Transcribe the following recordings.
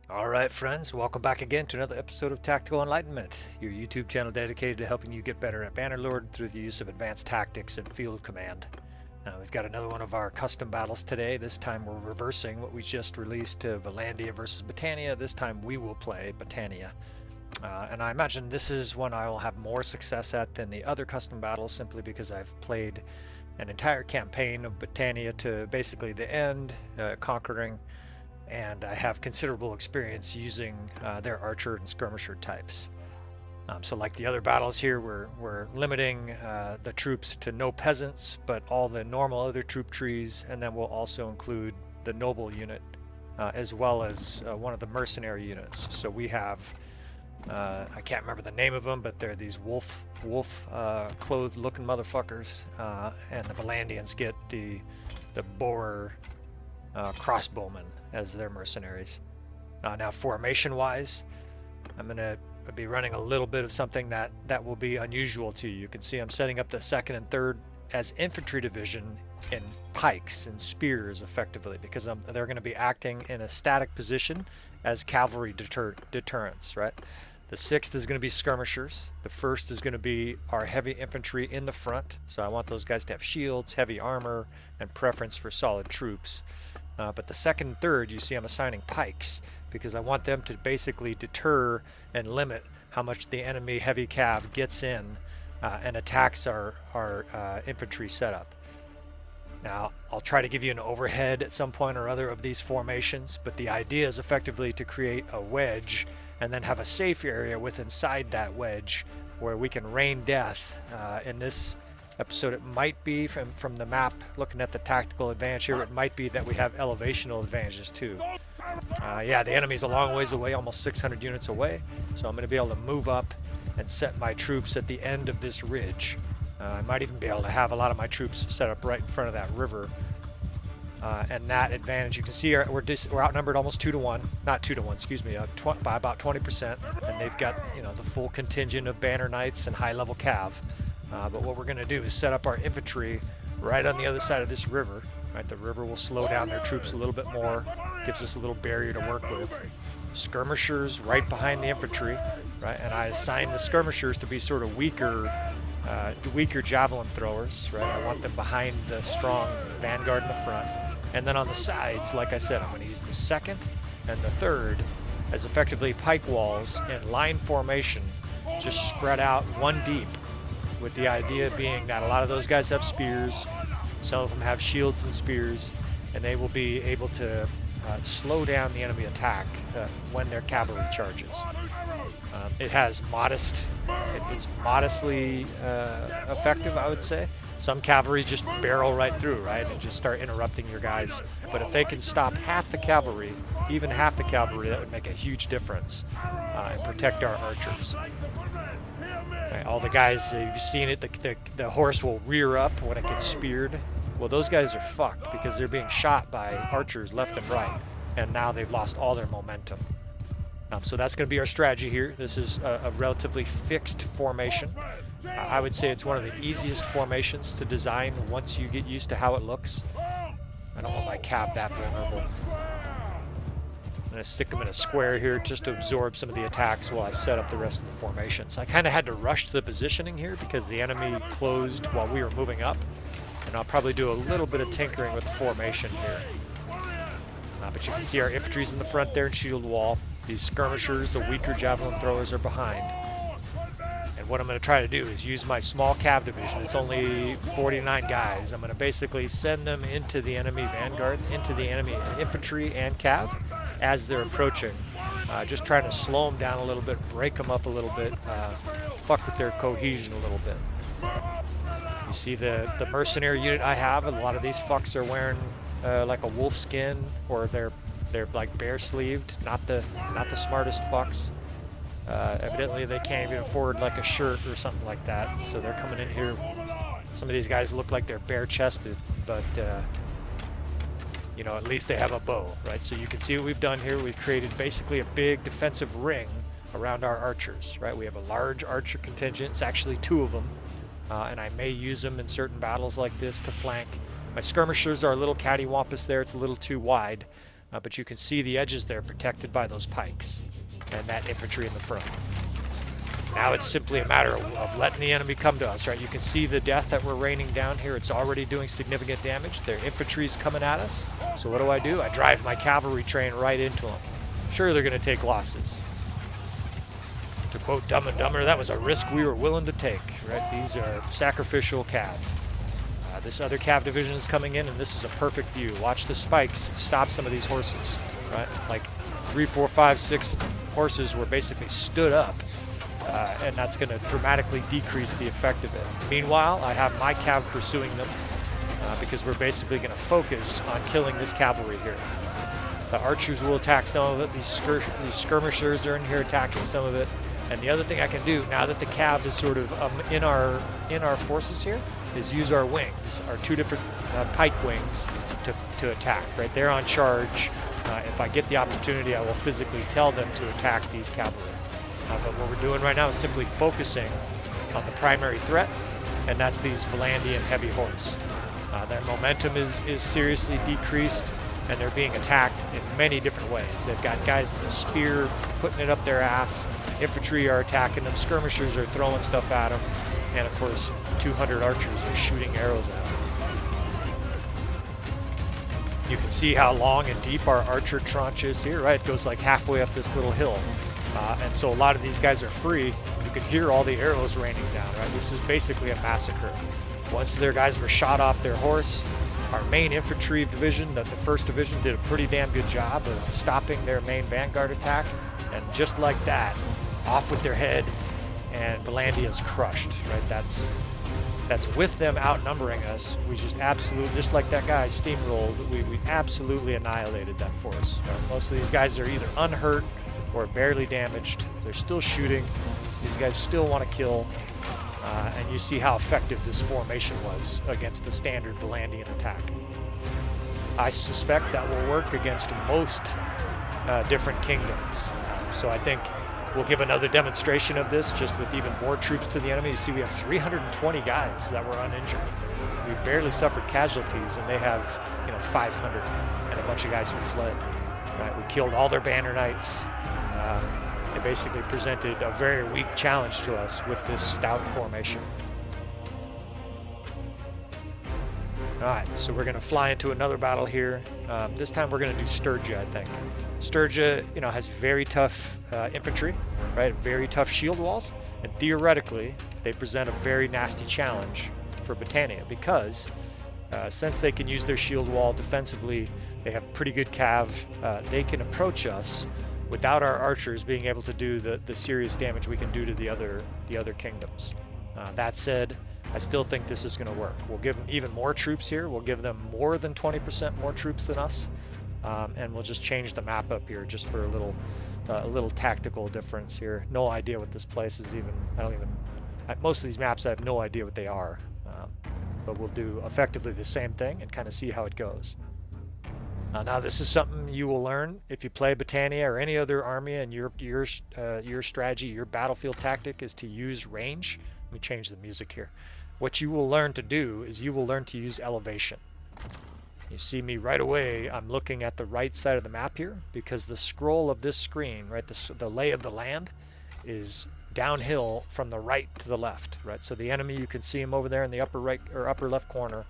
Alright friends, welcome back again to another episode of Tactical Enlightenment, your YouTube channel dedicated to helping you get better at Bannerlord through the use of advanced tactics and field command. We've got another one of our custom battles today. This time we're reversing what we just released to Vlandia versus Battania. This time we will play Battania. And I imagine this is one I will have more success at than the other custom battles simply because I've played an entire campaign of Battania to basically the end, conquering, and I have considerable experience using their archer and skirmisher types. So like the other battles here, we're limiting the troops to no peasants, but all the normal other troop trees, and then we'll also include the noble unit, as well as one of the mercenary units. So we have, I can't remember the name of them, but they're these wolf clothed looking motherfuckers, and the Vlandians get the boar crossbowmen as their mercenaries. Now formation wise, I'm going to be running a little bit of something that will be unusual to you. You can see I'm setting up the second and third as infantry division in pikes and spears effectively, because they're going to be acting in a static position as cavalry deterrents, right? The sixth is going to be skirmishers. The first is going to be our heavy infantry in the front, so I want those guys to have shields, heavy armor, and preference for solid troops. But the second and third, you see I'm assigning pikes because I want them to basically deter and limit how much the enemy heavy cav gets in and attacks our infantry setup. Now, I'll try to give you an overhead at some point or other of these formations, but the idea is effectively to create a wedge and then have a safe area within inside that wedge where we can rain death. In this episode, it might be from the map, looking at the tactical advantage here, it might be that we have elevational advantages too. Yeah, the enemy's a long ways away, almost 600 units away, so I'm going to be able to move up and set my troops at the end of this ridge. I might even be able to have a lot of my troops set up right in front of that river, and that advantage, you can see we're outnumbered almost 2-to-1, not 2-to-1, excuse me, by about 20%, and they've got, you know, the full contingent of banner knights and high-level cav. But what we're going to do is set up our infantry right on the other side of this river. Right, the river will slow down their troops a little bit more, gives us a little barrier to work with. Skirmishers right behind the infantry, right? And I assign the skirmishers to be sort of weaker javelin throwers, right? I want them behind the strong vanguard in the front. And then on the sides, like I said, I'm going to use the second and the third as effectively pike walls in line formation, just spread out one deep, with the idea being that a lot of those guys have spears, some of them have shields and spears, and they will be able to slow down the enemy attack when their cavalry charges. It's modestly effective, I would say. Some cavalry just barrel right through, right, and just start interrupting your guys. But if they can stop half the cavalry, even half the cavalry, that would make a huge difference and protect our archers. Right, all the guys, you've seen it, the horse will rear up when it gets speared. Well, those guys are fucked because they're being shot by archers left and right, and now they've lost all their momentum. So that's going to be our strategy here. This is a relatively fixed formation. I would say it's one of the easiest formations to design once you get used to how it looks. I don't want my cav that vulnerable. I'm going to stick them in a square here just to absorb some of the attacks while I set up the rest of the formations. I kind of had to rush the positioning here because the enemy closed while we were moving up, and I'll probably do a little bit of tinkering with the formation here. But you can see our infantry's in the front there and shield wall. These skirmishers, the weaker javelin throwers, are behind. And what I'm going to try to do is use my small cav division. It's only 49 guys. I'm going to basically send them into the enemy vanguard, into the enemy infantry and cav as they're approaching. Just trying to slow them down a little bit, break them up a little bit, fuck with their cohesion a little bit. You see the mercenary unit I have, a lot of these fucks are wearing like a wolf skin, or they're like bare sleeved, not the smartest fucks. Evidently they can't even afford like a shirt or something like that, so they're coming in here. Some of these guys look like they're bare chested, but you know, at least they have a bow, right? So you can see what we've done here. We've created basically a big defensive ring around our archers, right? We have a large archer contingent. It's actually 2 of them, and I may use them in certain battles like this to flank. My skirmishers are a little cattywampus there. It's a little too wide, but you can see the edges there protected by those pikes and that infantry in the front. Now it's simply a matter of letting the enemy come to us, right? You can see the death that we're raining down here. It's already doing significant damage. Their infantry's coming at us. So what do? I drive my cavalry train right into them. Sure, they're going to take losses. To quote Dumb and Dumber, that was a risk we were willing to take, right? These are sacrificial cav. This other cav division is coming in, and this is a perfect view. Watch the spikes stop some of these horses, right? Like 3, 4, 5, 6 horses were basically stood up, and that's going to dramatically decrease the effect of it. Meanwhile, I have my cav pursuing them because we're basically going to focus on killing this cavalry here. The archers will attack some of it. These skirmishers are in here attacking some of it. And the other thing I can do, now that the cav is sort of in our forces here, is use our wings, our 2 different pike wings, to attack. Right, they're on charge. If I get the opportunity, I will physically tell them to attack these cavalry. But what we're doing right now is simply focusing on the primary threat, and that's these Vlandian heavy horse. Their momentum is seriously decreased, and they're being attacked in many different ways. They've got guys with a spear putting it up their ass. Infantry are attacking them. Skirmishers are throwing stuff at them. And of course, 200 archers are shooting arrows at them. You can see how long and deep our archer tranche is here, right? It goes like halfway up this little hill. And so a lot of these guys are free. You can hear all the arrows raining down, right? This is basically a massacre. Once their guys were shot off their horse, our main infantry division, the 1st Division, did a pretty damn good job of stopping their main vanguard attack. And just like that, off with their head, and Vlandia is crushed, right? That's with them outnumbering us. We just absolutely, just like that guy steamrolled, we absolutely annihilated that force. Right? Most of these guys are either unhurt or barely damaged. They're still shooting. These guys still want to kill. And you see how effective this formation was against the standard Vlandian attack. I suspect that will work against most different kingdoms. So I think we'll give another demonstration of this just with even more troops to the enemy. You see we have 320 guys that were uninjured. We barely suffered casualties, and they have 500 and a bunch of guys who fled. Right? We killed all their banner knights. They basically presented a very weak challenge to us with this stout formation. Alright, so we're going to fly into another battle here. This time we're going to do Sturgia, I think. Sturgia, has very tough infantry, right? Very tough shield walls, and theoretically, they present a very nasty challenge for Battania because since they can use their shield wall defensively, they have pretty good cav. They can approach us without our archers being able to do the serious damage we can do to the other kingdoms. That said, I still think this is going to work. We'll give them even more troops here. We'll give them more than 20% more troops than us, and we'll just change the map up here just for a little tactical difference here. No idea what this place is even. Most of these maps I have no idea what they are, but we'll do effectively the same thing and kind of see how it goes. Now this is something you will learn if you play Battania or any other army, and your strategy, your battlefield tactic is to use range. Let me change the music here. What you will learn to do is you will learn to use elevation. You see me right away, I'm looking at the right side of the map here because the scroll of this screen, right, the lay of the land is downhill from the right to the left, right? So the enemy, you can see him over there in the upper right or upper left corner.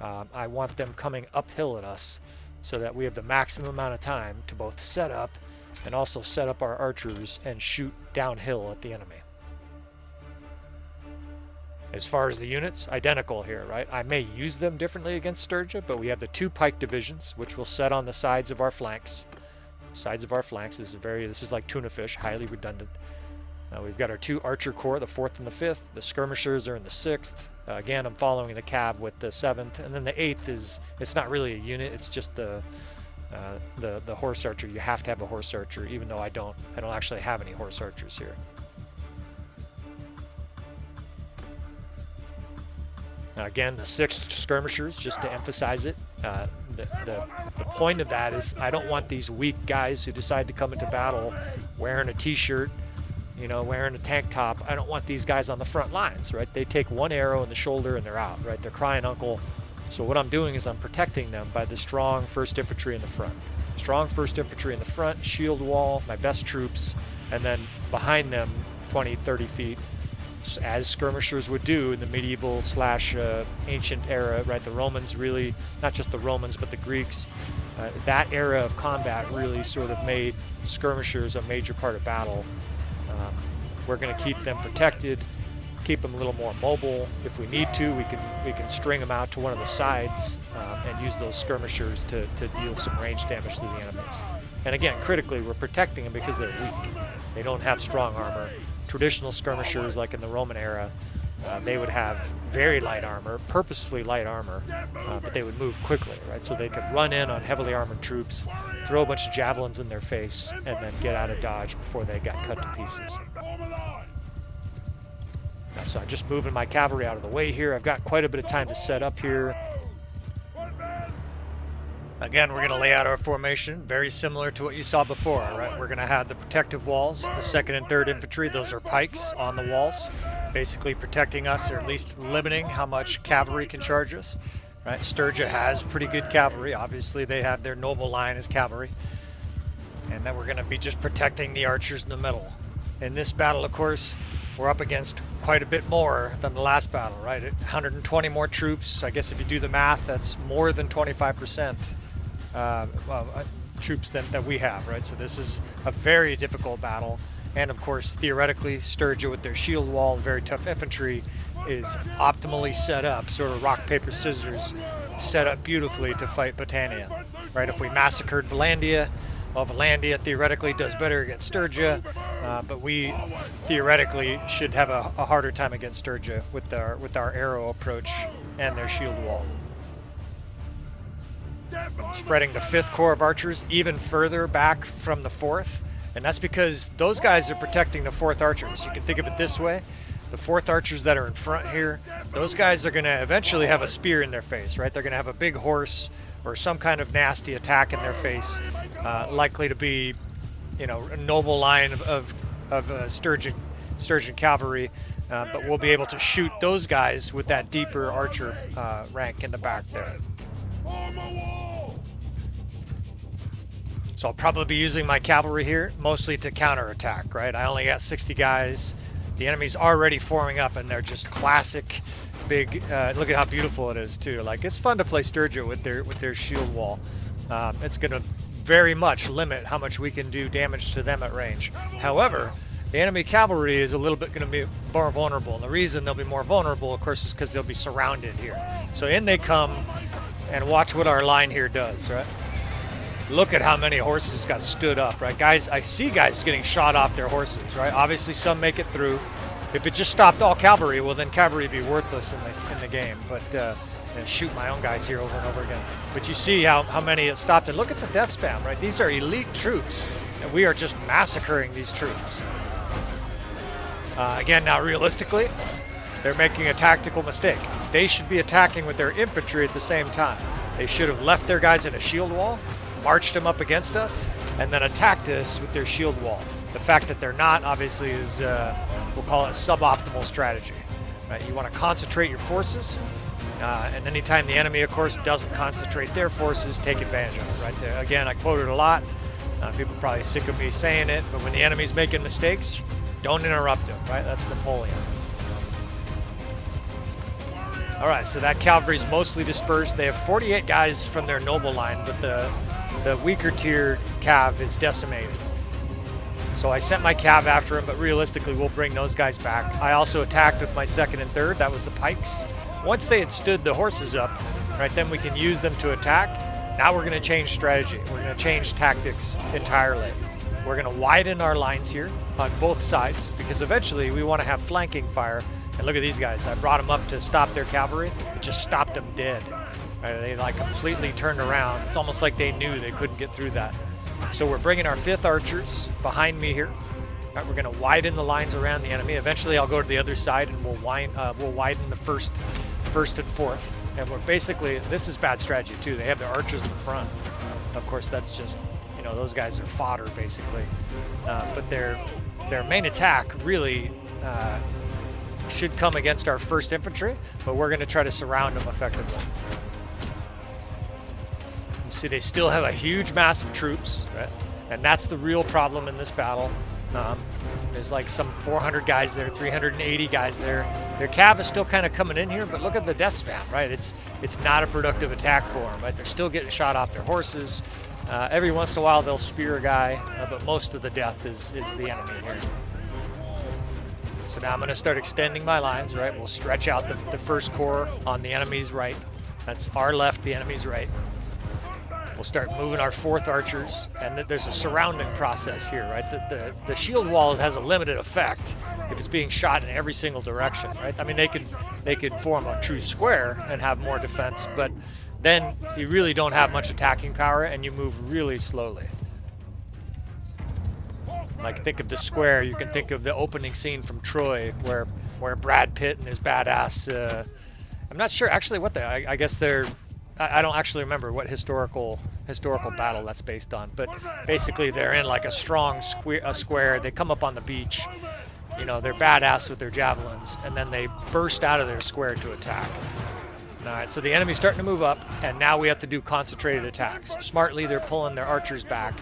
I want them coming uphill at us so that we have the maximum amount of time to both set up and also set up our archers and shoot downhill at the enemy. As far as the units, identical here, right? I may use them differently against Sturgia, but we have the 2 pike divisions, which will set on the sides of our flanks. Sides of our flanks is this is like tuna fish, highly redundant. We've got our 2 archer corps, the 4th and the 5th. The skirmishers are in the 6th. Again, I'm following the cav with the 7th, and then the 8th it's not really a unit. It's just the horse archer. You have to have a horse archer, even though I don't actually have any horse archers here. Now again, the 6th skirmishers, just to emphasize it. The point of that is I don't want these weak guys who decide to come into battle wearing a t-shirt, wearing a tank top. I don't want these guys on the front lines, right? They take one arrow in the shoulder and they're out, right? They're crying uncle. So what I'm doing is I'm protecting them by the strong 1st Infantry in the front. strong first infantry in the front, shield wall, my best troops, and then behind them 20, 30 feet, as skirmishers would do in the medieval slash ancient era, right? The Romans really, not just the Romans, but the Greeks, that era of combat really sort of made skirmishers a major part of battle. We're going to keep them protected, keep them a little more mobile. If we need to, we can string them out to one of the sides and use those skirmishers to deal some range damage to the enemies. And again, critically, we're protecting them because they're weak. They don't have strong armor. Traditional skirmishers, like in the Roman era, they would have very light armor, purposefully light armor, but they would move quickly, right? So they could run in on heavily armored troops, throw a bunch of javelins in their face, and then get out of dodge before they got cut to pieces. So I'm just moving my cavalry out of the way here. I've got quite a bit of time to set up here. Again, we're going to lay out our formation very similar to what you saw before, right? We're going to have the protective walls, the 2nd and 3rd infantry. Those are pikes on the walls, basically protecting us, or at least limiting how much cavalry can charge us, right? Sturgia has pretty good cavalry. Obviously, they have their noble line as cavalry. And then we're going to be just protecting the archers in the middle. In this battle, of course, we're up against quite a bit more than the last battle, right? 120 more troops. I guess if you do the math, that's more than 25% troops that we have, right? So this is a very difficult battle. And of course, theoretically, Sturgia with their shield wall, very tough infantry, is optimally set up, sort of rock, paper, scissors, set up beautifully to fight Battania, right? If we massacred Vlandia, well, Vlandia theoretically does better against Sturgia, but we theoretically should have a harder time against Sturgia with our arrow approach and their shield wall. Spreading the 5th Corps of archers even further back from the 4th, and that's because those guys are protecting the 4th archers. You can think of it this way. The 4th archers that are in front here, those guys are going to eventually have a spear in their face, right? They're going to have a big horse or some kind of nasty attack in their face, likely to be, you know, a noble line of Sturgian cavalry, but we'll be able to shoot those guys with that deeper archer rank in the back there. So I'll probably be using my cavalry here mostly to counterattack, right? I only got 60 guys. The enemy's already forming up, and they're just classic big. Look at how beautiful it is too. Like, it's fun to play Sturgia with their shield wall. It's going to very much limit how much we can do damage to them at range. However, the enemy cavalry is a little bit going to be more vulnerable, and the reason they'll be more vulnerable, of course, is because they'll be surrounded here. So in they come, and watch what our line here does, right? Look at how many horses got stood up, right? Guys, I see guys getting shot off their horses, right? Obviously, some make it through. If it just stopped all cavalry, well, then cavalry would be worthless in the game. But and shoot my own guys here over and over again. But you see how many it stopped. And look at the death spam, right? These are elite troops, and we are just massacring these troops. Again, now realistically, they're making a tactical mistake. They should be attacking with their infantry at the same time. They should have left their guys in a shield wall, marched them up against us, and then attacked us with their shield wall. The fact that they're not, obviously, is, we'll call it a suboptimal strategy. Right? You want to concentrate your forces, and anytime the enemy, of course, doesn't concentrate their forces, take advantage of it. Right? Again, I quote it a lot. People are probably sick of me saying it, but when the enemy's making mistakes, don't interrupt them. Right? That's Napoleon. All right, so that cavalry's mostly dispersed. They have 48 guys from their noble line, but the weaker tier cav is decimated. So I sent my cav after him, but realistically, we'll bring those guys back. I also attacked with my 2nd and 3rd. That was the pikes. Once they had stood the horses up, right, then we can use them to attack. Now we're going to change strategy. We're going to change tactics entirely. We're going to widen our lines here on both sides, because eventually we want to have flanking fire. And look at these guys. I brought them up to stop their cavalry. It just stopped them dead. Right? They like completely turned around. It's almost like they knew they couldn't get through that. So we're bringing our 5th archers behind me here. Right, we're going to widen the lines around the enemy. Eventually, I'll go to the other side and we'll widen the first and 4th. And we're basically, this is bad strategy too. They have their archers in the front. Of course, that's just, you know, those guys are fodder basically. But their main attack really should come against our 1st infantry, but we're going to try to surround them effectively. See, they still have a huge mass of troops, right? And that's the real problem in this battle. There's like some 400 guys there, 380 guys there. Their cav is still kind of coming in here, but look at the death spam, right? It's not a productive attack for them, right? They're still getting shot off their horses. Every once in a while they'll spear a guy, but most of the death is the enemy here. So now I'm going to start extending my lines, right? We'll stretch out the first corps on the enemy's right. That's our left, the enemy's right. We'll start moving our 4th archers, and there's a surrounding process here, right? The shield wall has a limited effect if it's being shot in every single direction, right? I mean, they could form a true square and have more defense, but then you really don't have much attacking power, and you move really slowly. Like, think of the square. You can think of the opening scene from Troy, where Brad Pitt and his badass. I'm not sure actually what I guess they're. I don't actually remember what historical battle that's based on, but basically they're in like a strong square. They come up on the beach, you know, they're badass with their javelins, and then they burst out of their square to attack. All right, so the enemy's starting to move up, and now we have to do concentrated attacks. Smartly, they're pulling their archers back,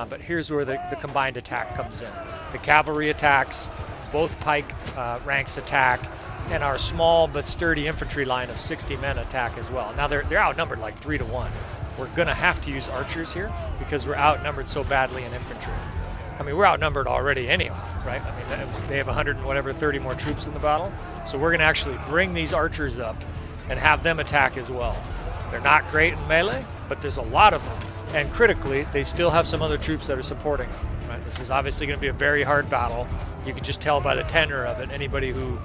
but here's where the combined attack comes in. The cavalry attacks, both pike ranks attack, and our small but sturdy infantry line of 60 men attack as well. Now they're outnumbered like 3 to 1. We're gonna have to use archers here because we're outnumbered so badly in infantry. I mean, we're outnumbered already anyway, right? I mean, they have 100 and whatever, 30 more troops in the battle. So we're gonna actually bring these archers up and have them attack as well. They're not great in melee, but there's a lot of them. And critically, they still have some other troops that are supporting them, right? This is obviously gonna be a very hard battle. You can just tell by the tenor of it. Anybody who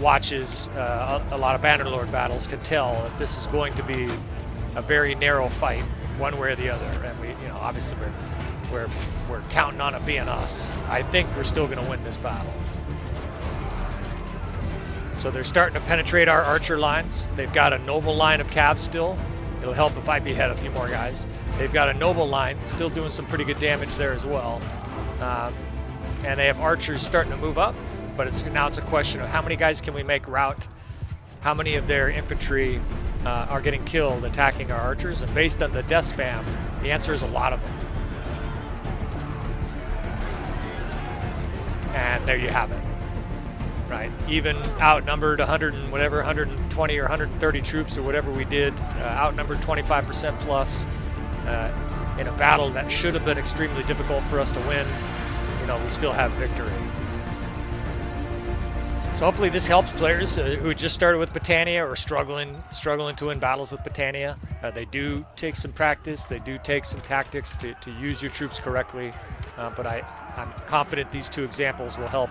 watches a lot of Bannerlord battles can tell that this is going to be a very narrow fight, one way or the other. And we, you know, obviously we're counting on it being us. I think we're still going to win this battle. So they're starting to penetrate our archer lines. They've got a noble line of cabs still. It'll help if I behead a few more guys. They've got a noble line, still doing some pretty good damage there as well. And they have archers starting to move up. But now it's a question of how many guys can we make rout, how many of their infantry are getting killed attacking our archers, and based on the death spam, the answer is a lot of them. And there you have it, right? Even outnumbered 100 and whatever, 120 or 130 troops or whatever we did, outnumbered 25% plus in a battle that should have been extremely difficult for us to win. You know, we still have victory. So hopefully this helps players who just started with Battania or struggling to win battles with Battania. They do take some practice, they do take some tactics to use your troops correctly, but I'm confident these 2 examples will help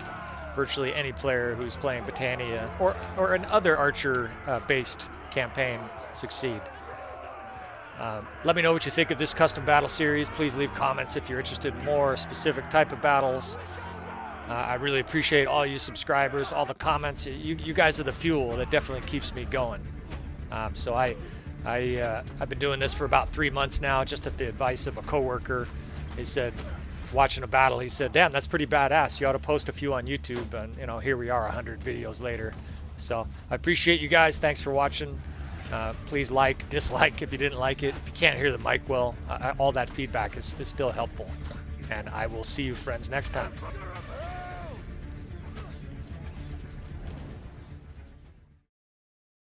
virtually any player who's playing Battania or an other archer-based campaign succeed. Let me know what you think of this custom battle series. Please leave comments if you're interested in more specific type of battles. I really appreciate all you subscribers, all the comments. You guys are the fuel that definitely keeps me going. So I've been doing this for about 3 months now, just at the advice of a coworker. He said, watching a battle, he said, "Damn, that's pretty badass. You ought to post a few on YouTube." And you know, here we are 100 videos later. So I appreciate you guys. Thanks for watching. Please like, dislike if you didn't like it. If you can't hear the mic well, all that feedback is still helpful. And I will see you friends next time.